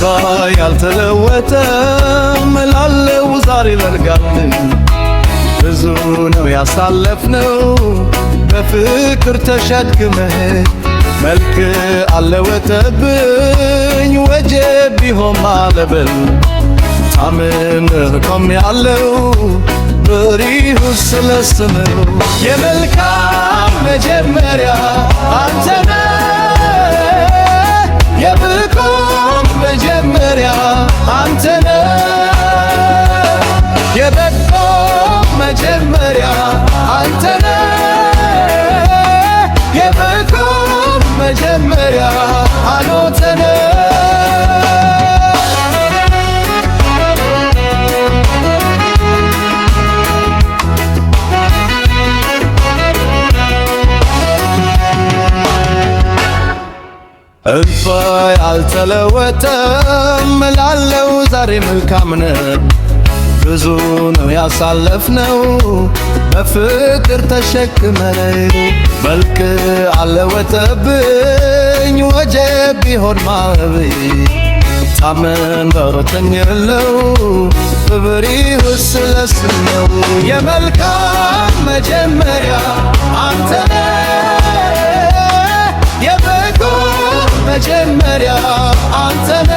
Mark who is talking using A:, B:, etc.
A: ተስፋ ያልተለወጠ ምላለው ዛሬ በርጋልን ብዙ ነው ያሳለፍነው በፍቅር ተሸክመህ መልክ አለወጠብኝ ወጀብ ቢሆን ማለበል ታምር ቆም ያለው በሪሁ ስለስምው የመልካም መጀመሪያ አንተነ የብቆም መጀመሪያ አንተነ የበቆ መጀመሪያ አንተነ የበቆ መጀመሪያ አንተነ እልፍ ያልተለወጠም ላለው ዛሬ መልካም ነው ብዙ ነው ያሳለፍነው በፍቅር ተሸክመን መልክ አለወጠብኝ ወጀብ ቢሆን ማዕበል ታመን በረተኝ የለው በበሪሁ ስለስነው የመልካም መጀመሪያ አንተነ የበጎ መጀመሪያ አንተነ